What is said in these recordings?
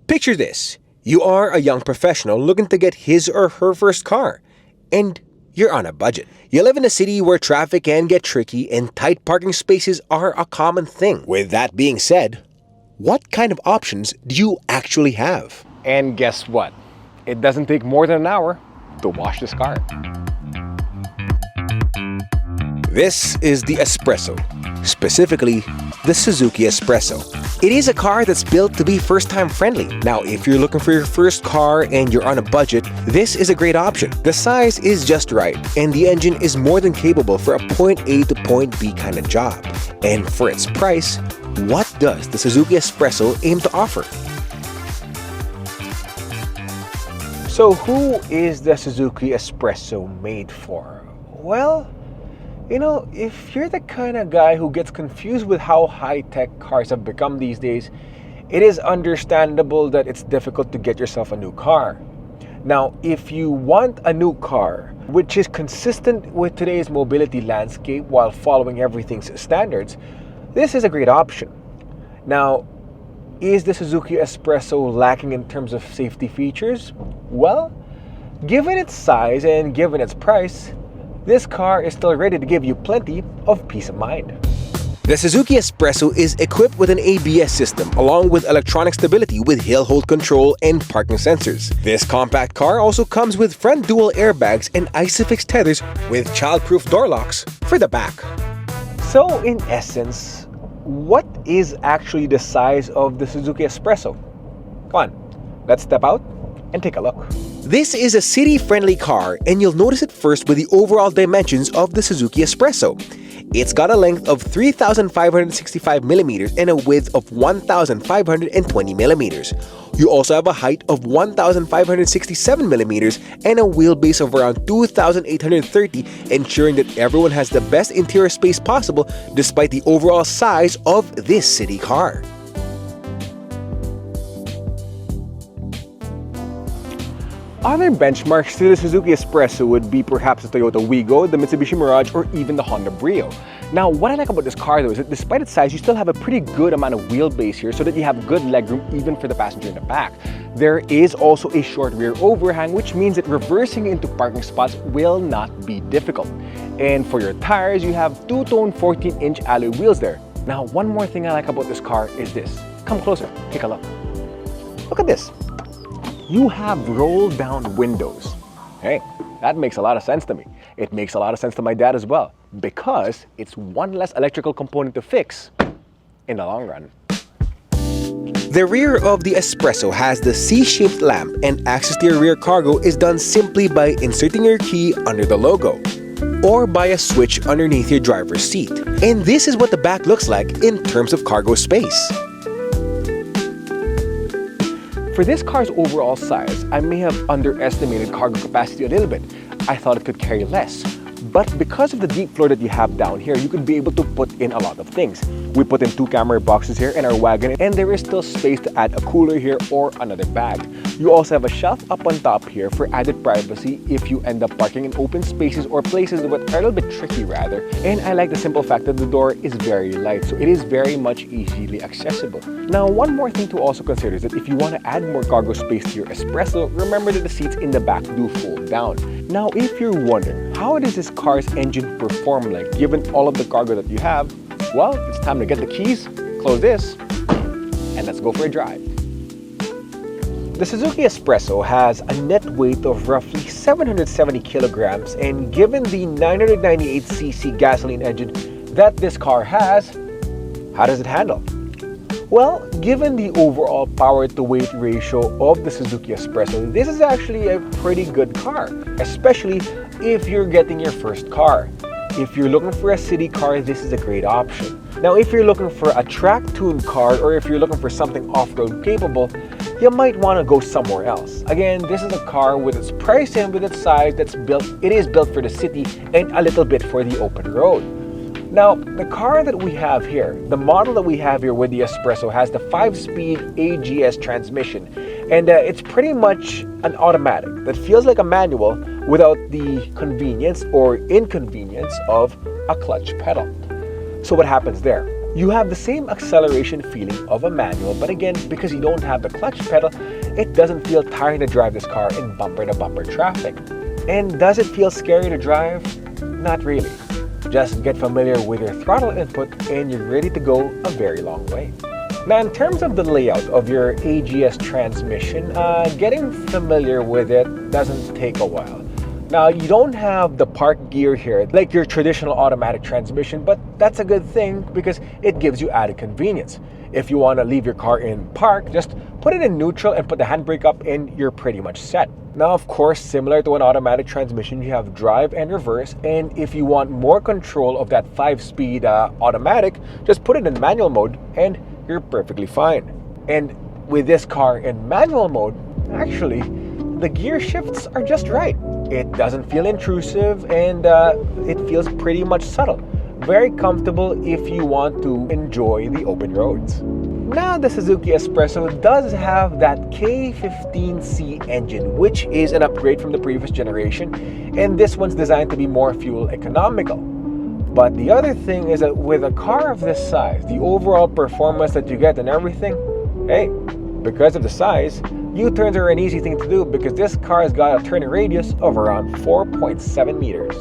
Picture this. You are a young professional looking to get his or her first car, and you're on a budget. You live in a city where traffic can get tricky and tight parking spaces are a common thing. With that being said, what kind of options do you actually have? And guess what? It doesn't take more than an hour to wash this car. This is the Espresso, specifically the Suzuki S Presso. It is a car that's built to be first-time friendly. Now, if you're looking for your first car and you're on a budget, this is a great option. The size is just right, and the engine is more than capable for a point A to point B kind of job. And for its price, what does the Suzuki S Presso aim to offer? So who is the Suzuki S Presso made for? Well, you know, if you're the kind of guy who gets confused with how high-tech cars have become these days, it is understandable that it's difficult to get yourself a new car. Now, if you want a new car, which is consistent with today's mobility landscape while following everything's standards, this is a great option. Now, is the Suzuki S Presso lacking in terms of safety features? Well, given its size and given its price, this car is still ready to give you plenty of peace of mind. The Suzuki S Presso is equipped with an ABS system along with electronic stability with hill hold control and parking sensors. This compact car also comes with front dual airbags and ISOFIX tethers with child-proof door locks for the back. So in essence, what is actually the size of the Suzuki S Presso? Come on, let's step out and take a look. This is a city-friendly car, and you'll notice it first with the overall dimensions of the Suzuki S Presso. It's got a length of 3,565 millimeters and a width of 1,520 millimeters. You also have a height of 1,567 millimeters and a wheelbase of around 2,830, ensuring that everyone has the best interior space possible despite the overall size of this city car. Other benchmarks to the Suzuki S Presso would be perhaps the Toyota Wigo, the Mitsubishi Mirage, or even the Honda Brio. Now, what I like about this car though is that despite its size, you still have a pretty good amount of wheelbase here so that you have good legroom even for the passenger in the back. There is also a short rear overhang, which means that reversing into parking spots will not be difficult. And for your tires, you have two-tone 14-inch alloy wheels there. Now, one more thing I like about this car is this. Come closer, take a look. Look at this. You have roll-down windows. Hey, that makes a lot of sense to me. It makes a lot of sense to my dad as well, because it's one less electrical component to fix in the long run. The rear of the Espresso has the C-shaped lamp, and access to your rear cargo is done simply by inserting your key under the logo or by a switch underneath your driver's seat. And this is what the back looks like in terms of cargo space. For this car's overall size, I may have underestimated cargo capacity a little bit. I thought it could carry less. But because of the deep floor that you have down here, you could be able to put in a lot of things. We put in 2 camera boxes here in our wagon, and there is still space to add a cooler here or another bag. You also have a shelf up on top here for added privacy if you end up parking in open spaces or places that are a little bit tricky rather. And I like the simple fact that the door is very light, so it is very much easily accessible. Now, one more thing to also consider is that if you want to add more cargo space to your Espresso, remember that the seats in the back do fold down. Now, if you're wondering, how does this car's engine perform like given all of the cargo that you have? Well, it's time to get the keys, close this, and let's go for a drive. The Suzuki Espresso has a net weight of roughly 770 kilograms, and given the 998cc gasoline engine that this car has, how does it handle? Well, given the overall power-to-weight ratio of the Suzuki Espresso, this is actually a pretty good car, especially if you're getting your first car. If you're looking for a city car, this is a great option. Now, if you're looking for a track-tuned car, or if you're looking for something off-road capable, you might want to go somewhere else. Again, this is a car with its price and with its size it is built for the city and a little bit for the open road. Now, the car that we have here, the model that we have here with the Espresso has the 5-speed AGS transmission, and it's pretty much an automatic that feels like a manual without the convenience or inconvenience of a clutch pedal. So what happens there? You have the same acceleration feeling of a manual, but again, because you don't have the clutch pedal, it doesn't feel tiring to drive this car in bumper-to-bumper traffic. And does it feel scary to drive? Not really. Just get familiar with your throttle input and you're ready to go a very long way. Now, in terms of the layout of your AGS transmission, getting familiar with it doesn't take a while. Now, you don't have the park gear here like your traditional automatic transmission, but that's a good thing because it gives you added convenience. If you want to leave your car in park, just put it in neutral and put the handbrake up and you're pretty much set. Now, of course, similar to an automatic transmission, you have drive and reverse, and if you want more control of that 5-speed automatic, just put it in manual mode and you're perfectly fine. And with this car in manual mode, actually, the gear shifts are just right. It doesn't feel intrusive and it feels pretty much subtle. Very comfortable if you want to enjoy the open roads. Now, the Suzuki S Presso does have that K15C engine, which is an upgrade from the previous generation, and this one's designed to be more fuel economical. But the other thing is that with a car of this size, the overall performance that you get and everything, hey, because of the size, U-turns are an easy thing to do because this car has got a turning radius of around 4.7 meters.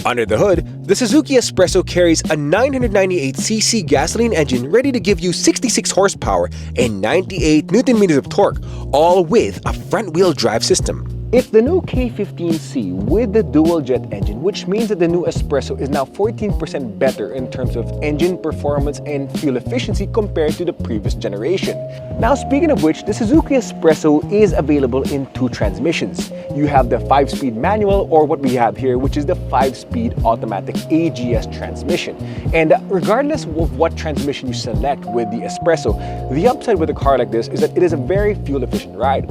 Under the hood, the Suzuki S Presso carries a 998cc gasoline engine ready to give you 66 horsepower and 98 Nm of torque, all with a front-wheel drive system. It's the new K15C with the dual jet engine, which means that the new Espresso is now 14% better in terms of engine performance and fuel efficiency compared to the previous generation. Now, speaking of which, the Suzuki Espresso is available in 2 transmissions. You have the 5-speed manual, or what we have here, which is the 5-speed automatic AGS transmission. And regardless of what transmission you select with the Espresso, the upside with a car like this is that it is a very fuel-efficient ride.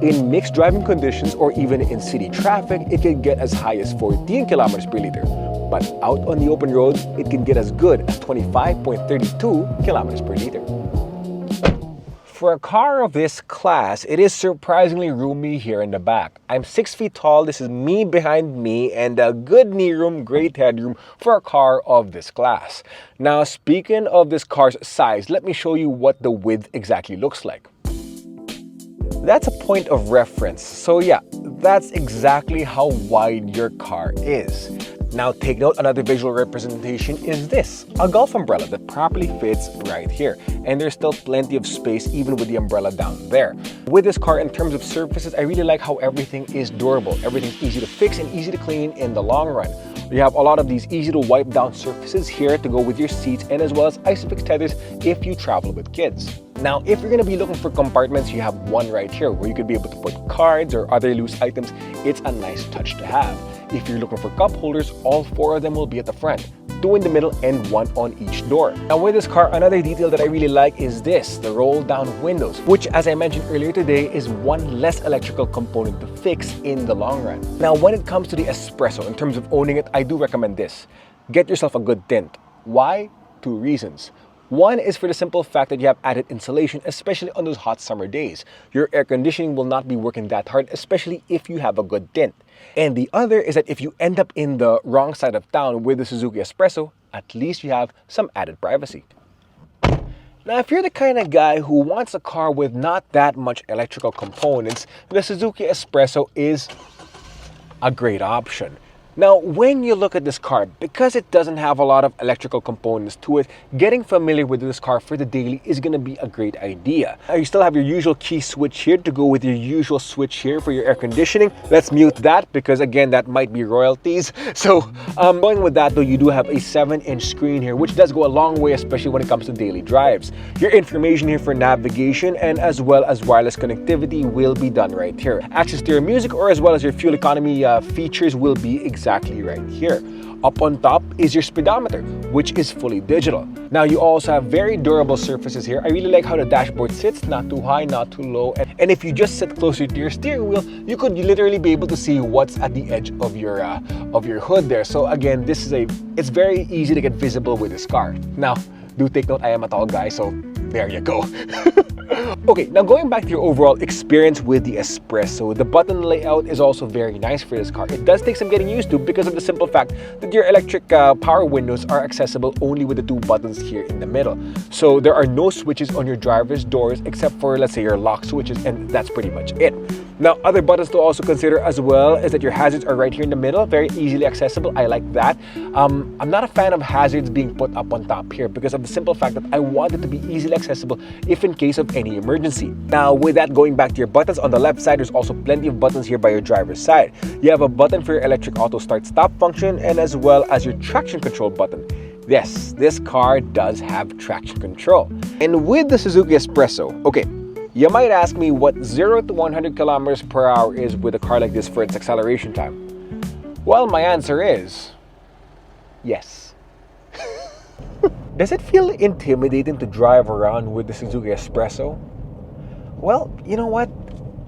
In mixed driving conditions or even in city traffic, it can get as high as 14 kilometers per liter. But out on the open road, it can get as good as 25.32 kilometers per liter. For a car of this class, it is surprisingly roomy here in the back. I'm 6 feet tall, this is me behind me, and a good knee room, great headroom for a car of this class. Now, speaking of this car's size, let me show you what the width exactly looks like. That's a point of reference. So yeah, that's exactly how wide your car is. Now take note, another visual representation is this, a golf umbrella that properly fits right here. And there's still plenty of space even with the umbrella down there. With this car, in terms of surfaces, I really like how everything is durable. Everything's easy to fix and easy to clean in the long run. You have a lot of these easy to wipe down surfaces here to go with your seats, and as well as ISOFIX tethers if you travel with kids. Now, if you're going to be looking for compartments, you have one right here where you could be able to put cards or other loose items. It's a nice touch to have. If you're looking for cup holders, all 4 of them will be at the front, 2 in the middle and 1 on each door. Now with this car, another detail that I really like is this, the roll down windows, which as I mentioned earlier today is one less electrical component to fix in the long run. Now when it comes to the Espresso, in terms of owning it, I do recommend this. Get yourself a good tint. Why? 2 reasons. One is for the simple fact that you have added insulation, especially on those hot summer days. Your air conditioning will not be working that hard, especially if you have a good tint. And the other is that if you end up in the wrong side of town with the Suzuki Espresso, at least you have some added privacy. Now, if you're the kind of guy who wants a car with not that much electrical components, the Suzuki Espresso is a great option. Now, when you look at this car, because it doesn't have a lot of electrical components to it, getting familiar with this car for the daily is going to be a great idea. You still have your usual key switch here to go with your usual switch here for your air conditioning. Let's mute that because, again, that might be royalties. So, going with that, though, you do have a 7-inch screen here, which does go a long way, especially when it comes to daily drives. Your information here for navigation and as well as wireless connectivity will be done right here. Access to your music or as well as your fuel economy features will be exactly exactly right here. Up on top is your speedometer, which is fully digital. Now you also have very durable surfaces here. I really like how the dashboard sits, not too high, not too low. And if you just sit closer to your steering wheel, you could literally be able to see what's at the edge of your hood there. So again, it's very easy to get visible with this car. Now, do take note, I am a tall guy, so there you go. Okay, now going back to your overall experience with the Espresso, the button layout is also very nice for this car. It does take some getting used to because of the simple fact that your electric power windows are accessible only with the two buttons here in the middle. So there are no switches on your driver's doors except for, let's say, your lock switches, and that's pretty much it. Now, other buttons to also consider as well is that your hazards are right here in the middle, very easily accessible. I like that. I'm not a fan of hazards being put up on top here because of the simple fact that I want it to be easily accessible if in case of any emergency. Now, with that, going back to your buttons, on the left side, there's also plenty of buttons here by your driver's side. You have a button for your electric auto start stop function and as well as your traction control button. Yes, this car does have traction control. And with the Suzuki Espresso, okay, you might ask me what 0 to 100 kilometers per hour is with a car like this for its acceleration time. Well, my answer is yes. Does it feel intimidating to drive around with the Suzuki Espresso? Well, you know what?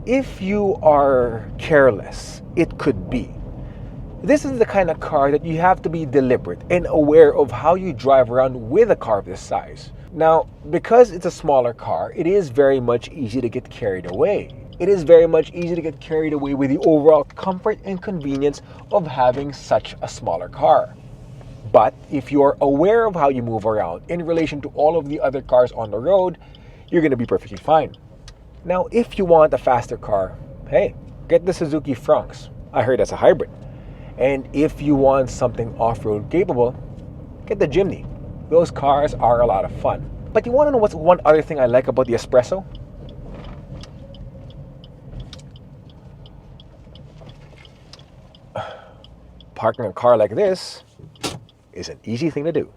If you are careless, it could be. This is the kind of car that you have to be deliberate and aware of how you drive around with a car of this size. Now, because it's a smaller car, it is very much easy to get carried away. It is very much easy to get carried away with the overall comfort and convenience of having such a smaller car. But if you are aware of how you move around in relation to all of the other cars on the road, you're going to be perfectly fine. Now, if you want a faster car, hey, get the Suzuki Franx. I heard that's a hybrid. And if you want something off-road capable, get the Jimny. Those cars are a lot of fun. But you want to know what's one other thing I like about the Espresso? Parking a car like this is an easy thing to do.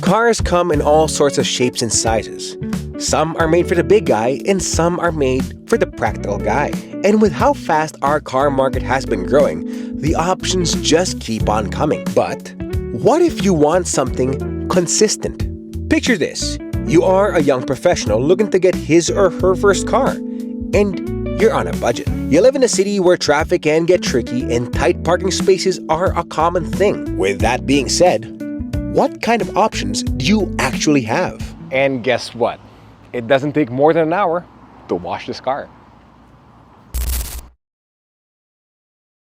Cars come in all sorts of shapes and sizes. Some are made for the big guy and some are made for the practical guy. And with how fast our car market has been growing, the options just keep on coming. But what if you want something consistent? Picture this. You are a young professional looking to get his or her first car, and you're on a budget. You live in a city where traffic can get tricky and tight parking spaces are a common thing. With that being said, what kind of options do you actually have? And guess what? It doesn't take more than an hour to wash this car.